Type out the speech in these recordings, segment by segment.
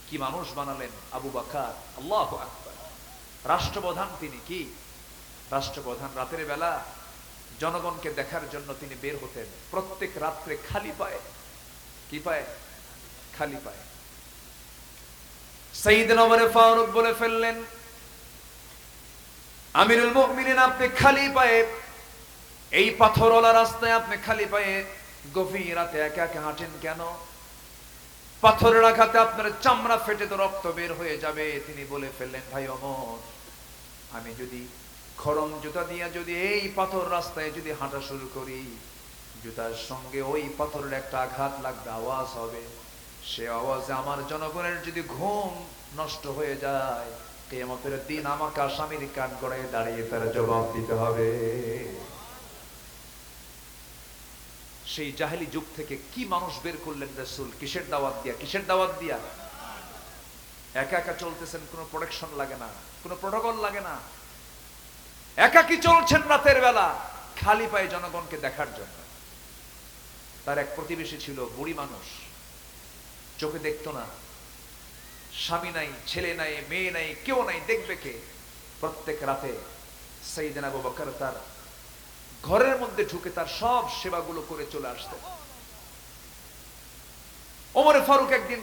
কি মানুষ বানালেন আবু বকর, আল্লাহু আকবার। রাষ্ট্রপ্রধান তিনি, কি রাষ্ট্রপ্রধান। রাতের বেলা জনগণকে দেখার জন্য তিনি বের হতেন প্রত্যেক রাত্রে খালি পায়ে। কি পায়ে? খালি পায়ে। সাইয়েদনা ওমর ফারুক বলে ফেললেন, আমিরুল মুমিনিন, আপনি খালি পায়ে এই পাথরওয়ালা রাস্তায় আপনি খালি পায়ে গভীর রাতে একা একা হাঁটেন কেন? পাথরের আঘাতে আপনার চামড়া ফেটে তো রক্ত বের হয়ে যাবে। তিনি বলে ফেললেন, ভাই ওমর, আমি যদি খরম জুতা দিয়ে যদি এই পাথর রাস্তায় যদি হাঁটা শুরু করি, জুতার সঙ্গে ওই পাথরের একটা আঘাত লাগবে, আওয়াজ হবে। সে আওয়াজে আমার জনগণের যদি ঘুম নষ্ট হয়ে যায়, কিয়ামতের দিন আমাকে আসামির কান গড়ায় দাঁড়িয়ে তার জবাব দিতে হবে। সেই জাহেলি যুগ থেকে কি মানুষ বের করলেন রাসূল? কিসের দাওয়াত দিয়া? কিসের দাওয়াত দিয়া? একা একা চলতেছেন, কোনো প্রোটেকশন লাগে না, কোনো প্রোটোকল লাগে না। একাকি চলছেন রাতের বেলা খালি পায়ে জনগণকে দেখার জন্য। তার এক প্রতিবেশী ছিল, বুড়ি মানুষ, চোখে দেখতো না, স্বামী নাই, ছেলে নাই, মেয়ে নাই, কেউ নাই, দেখবে কে? প্রত্যেক রাতে সাইয়েদনা আবু বকর তার ঘরের মধ্যে ঢুকে তার সব সেবাগুলো করে চলে আসতেন। ওমর ফারুক একদিন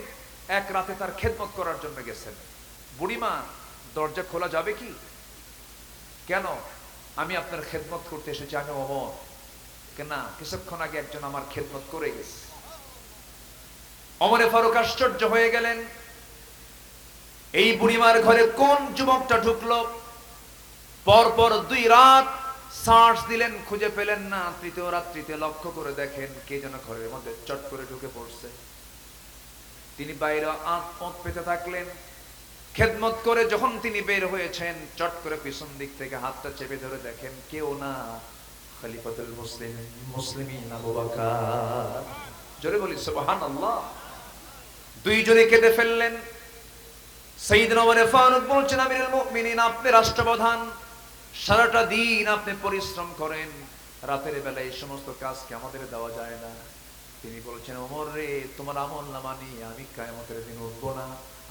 এক রাতে তার খেদমত করার জন্য গেছেন। বুড়িমা, দরজা খোলা যাবে কি? কেন? আমি আপনার খেদমত করতে এসেছি, আমি ওমর। কেন? কিছুক্ষণ আগে একজন আমার খেদমত করে গেছে। ওমর ফারুক আশ্চর্য হয়ে গেলেন, এই বুড়িমার ঘরে কোন যুবকটা ঢুকলো? পরপর 2 রাত সার্চ দিলেন, খুঁজে পেলেন না। তৃতীয় রাত্রিতে লক্ষ্য করে দেখেন কে যেন ঘরের মধ্যে চট করে ঢুকে পড়ছে। তিনি বাইরে আঁত পেতে থাকলেন। খেদমত করে যখন তিনি বের হয়েছেন, চট করে পিছন দিক থেকে হাতটা চেপে ধরে দেখেন কেউ না, খলিফাতুল মুসলিমিন আবু বকর। জোরে বলি সুবহানাল্লাহ। 2 জনে কেঁদে ফেললেন। সাইয়েদনা ওমর ফারুক বলছেন, আমিরুল মুমিনিন, আপনি রাষ্ট্রপ্রধান, সারাটা দিন আপনি পরিশ্রম করেন, রাতের বেলা এই সমস্ত কাজ কি আমাদের দেওয়া যায় না? তিনি বলছেন, ওমর রে, তোমার আমলনামা নিয়ে আমি কিয়ামতের দিন উঠবো না,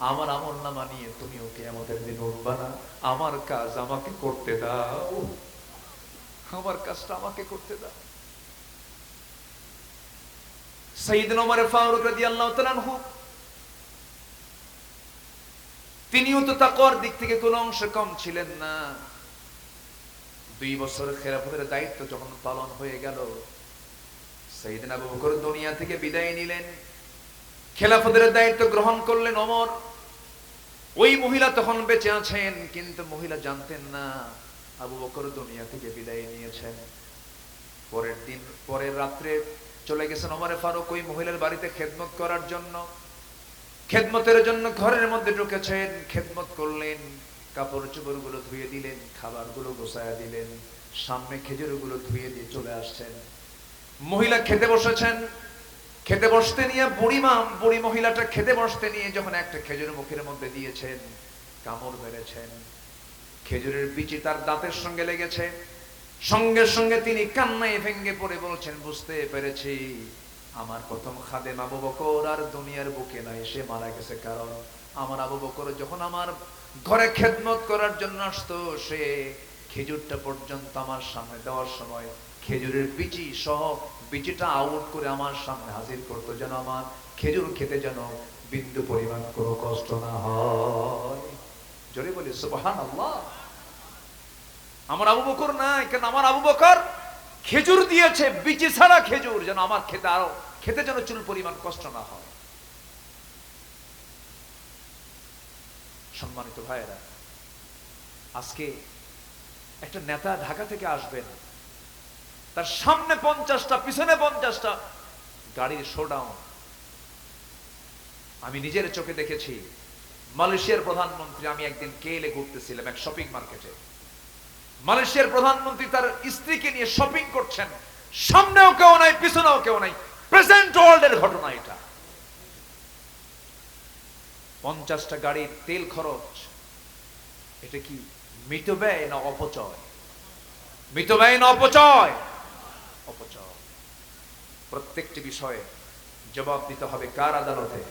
আমার আমলনামা নিয়ে তুমিও কিয়ামতের দিন উঠবা না। আমার কাজ আমাকে করতে দাও, আমার কাজটা আমাকে করতে দাও। সাইয়েদনা ওমর ফারুক রাদিয়াল্লাহু তাআলা আনহু, তিনিও তো তাকওয়ার দিক থেকে কোনো অংশ কম ছিলেন না। 2 বছর খেলাফতের দায়িত্ব যখন পালন হয়ে গেল, সাইয়েদনা আবু বকর দুনিয়া থেকে বিদায় নিলেন, খেলাফতের দায়িত্ব গ্রহণ করলেন ওমর। ওই মহিলা তখন বেঁচে আছেন, কিন্তু মহিলা জানতেন না আবু বকর দুনিয়া থেকে বিদায় নিয়েছেন। পরের রাত্রে চলে গেছেন ওমর ফারুক ওই মহিলার বাড়িতে খেদমত করার জন্য। খেদমতের জন্য ঘরের মধ্যে ঢুকেছেন, খেদমত করলেন, কাপড় চোপড় গুলো ধুয়ে দিলেন, খাবার গুলো গোছায়া দিলেন, সামনে খেজুর গুলো ধুয়ে দিয়ে চলে আসছেন। মহিলা খেতে বসেছেন। খেতে বসতে নিয়ে বুড়ি মহিলাটা খেতে বসতে নিয়ে যখন একটা খেজুর মুখের মধ্যে দিয়েছেন, কামড় মেরেছেন, খেজুরের বিচি তার দাঁতের সঙ্গে লেগেছে। সঙ্গে সঙ্গে তিনি কান্নায় ভেঙ্গে পড়ে বলছেন, বুঝতে পেরেছি আমার প্রথম খাদেম আবু বকর আর দুনিয়ার বুকে নাই, সে মারা গেছে। কারণ আমার আবু বকর যখন আমার ঘরে খেদমত করার জন্য আসতো, সে খেজুরটা পর্যন্ত আমার সামনে দেওয়ার সময় খেজুরের বিচি সহ বিচিটা আউট করে আমার সামনে হাজির করতো, যেন আমার খেজুর খেতে যেন বিন্দু পরিমাণ কোনো কষ্ট না হয়। জোরে বলি সুবহানাল্লাহ। আমার আবু বকর নাই, কেন? আমার আবু বকর খেজুর দিয়েছে, বিচি ছাড়া খেজুর, যেন আমার খেতে যেন চুল পরিমাণ কষ্ট না হয়। সম্মানিত ভাইয়েরা, আজকে একটা নেতা ঢাকা থেকে আসবেন, তার সামনে 50টা, পিছনে 50টা গাড়ির শোডাউন। আমি নিজের চোখে দেখেছি। মালয়েশিয়ার প্রধানমন্ত্রী, আমি একদিন কেএলএ ঘুরতেছিলাম এক শপিং মার্কেটে, মালয়েশিয়ার প্রধানমন্ত্রী তার স্ত্রীকে নিয়ে শপিং করছেন, সামনেও কেউ নাই, পিছনেও কেউ নাই। প্রেজেন্ট ওয়ার্ল্ডের ঘটনা এটা। 50টা গাড়ির তেল খরচ, এটা কি মিতব্যয় না অপচয়? মিতব্যয় না অপচয়? অপচয়। প্রত্যেকটি বিষয়ে জবাব দিতে হবে কার আদালতে?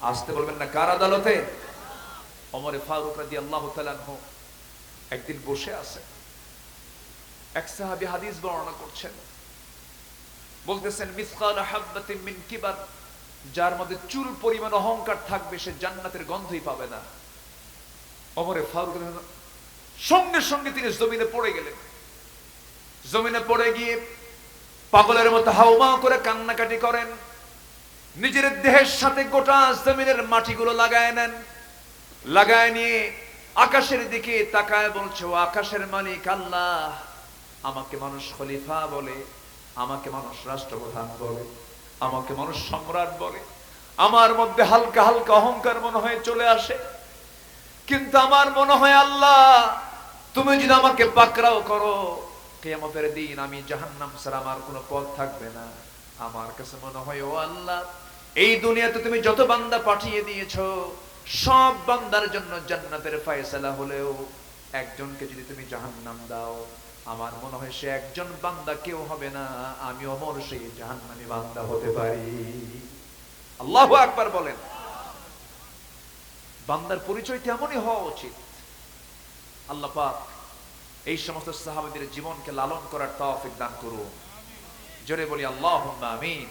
আসতে বলবেন না কার আদালতে? ওমর ফারুক রাদিয়াল্লাহু তাআলা আনহু একদিন বসে আছে, এক সাহাবী হাদিস বর্ণনা করছেন, বলতেছেন মিসকাল হাববাতিন মিন কিবার, যার মধ্যে চুল পরিমাণ অহংকার থাকবে সে জান্নাতের গন্ধই পাবে না। ওমরে ফারুক সঙ্গে সঙ্গে তিনি জমিনে পড়ে গেলেন। জমিনে পড়ে গিয়ে পাগলের মতো হাউমাউ করে কান্নাকাটি করেন। নিজের দেহের সাথে গোটা জমিনের মাটিগুলো লাগায় নেন। লাগায় নিয়ে আকাশের দিকে তাকায় বলছে, ও আকাশের মালিক আল্লাহ, আমাকে মানুষ খলিফা বলে, আমাকে মানুষ রাষ্ট্রপ্রধান বলে, আমাকে মানুষ সম্রাট বলে, আমার মধ্যে হালকা হালকা অহংকার মনে হয় চলে আসে, কিন্তু আমার মনে হয় আল্লাহ তুমি যদি আমাকে পাকড়াও করো, কিয়ামতের দিন আমি জাহান্নাম ছাড়া আমার কোনো পথ থাকবে না। আমার কাছে মনে হয় ও আল্লাহ, এই দুনিয়াতে তুমি যত বান্দা পাঠিয়ে দিয়েছো সব বান্দার জন্য জান্নাতের ফয়সালা হলেও একজনকে যদি তুমি জাহান্নাম দাও, আমার মনে হয় সে একজন বান্দা কেউ হবে না, আমি ওমর সেই জাহান্নামী বান্দা হতে পারি। আল্লাহু আকবার বলেন। বান্দার পরিচয় তেমনই হওয়া উচিত। আল্লাহ পাক এই সমস্ত সাহাবাদের জীবনকে লালন করার তৌফিক দান করুন। জোরে বলি আল্লাহুম্মা আমিন।